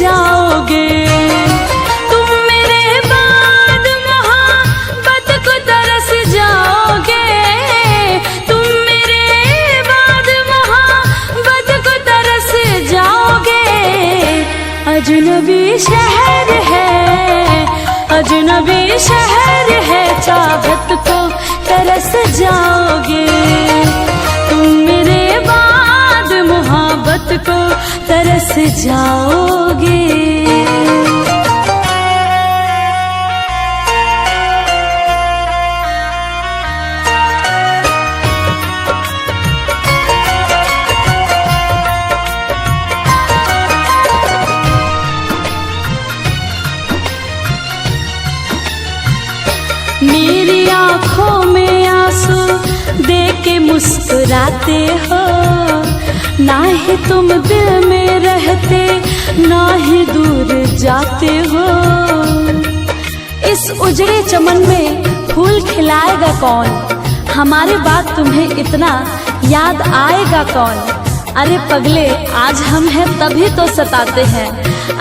जाओगे। तुम मेरे बाद मोहब्बत को तरस जाओगे। तुम मेरे बाद मोहब्बत को तरस जाओगे। अजनबी शहर है, अजनबी शहर है, चाहत को तरस जाओगे। तुम मेरे बाद मोहब्बत को तरस जाओगे। मेरी आँखों में आंसू देख के मुस्कुराते हो। ना ही तुम दिल में रहते, ना ही दूर जाते हो। इस उजड़े चमन में फूल खिलाएगा कौन? हमारी बात तुम्हें इतना याद आएगा कौन? अरे पगले, आज हम हैं तभी तो सताते हैं,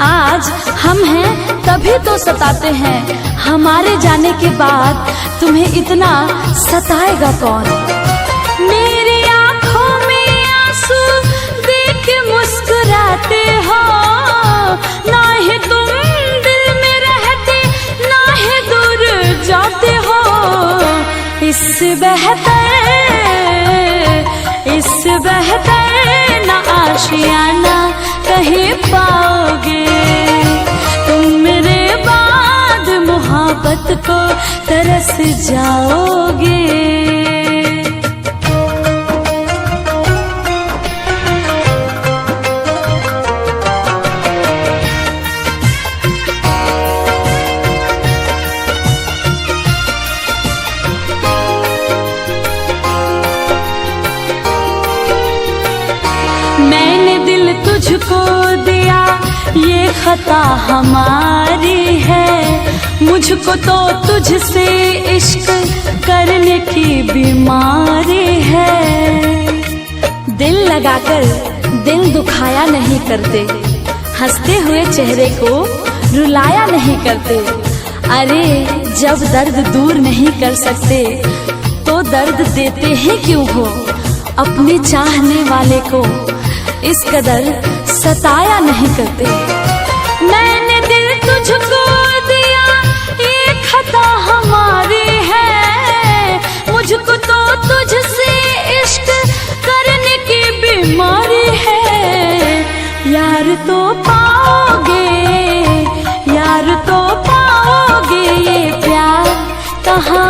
आज हम हैं तभी तो सताते हैं। हमारे जाने के बाद तुम्हें इतना सताएगा कौन? मेरी आँखों में आंसू देख के मुस्कुराते हो। ना ही तुम दिल में रहते, ना ही दूर जाते हो। इससे बेहतर ना आशियाना कहीं पाओगे। तुम मेरे बाद मोहब्बत को तरस जाओगे। मैंने दिल तुझको दिया, ये खता हमारी है। मुझको तो तुझसे इश्क करने की बीमारी है। दिल लगाकर दिल दुखाया नहीं करते, हंसते हुए चेहरे को रुलाया नहीं करते। अरे जब दर्द दूर नहीं कर सकते तो दर्द देते ही क्यों हो? अपने चाहने वाले को इस कदर सताया नहीं करते। मैंने दिल तुझको दिया, ये खता हमारी है। मुझको तो तुझसे इश्क करने की बीमारी है। यार तो पाओगे, यार तो पाओगे, ये प्यार कहाँ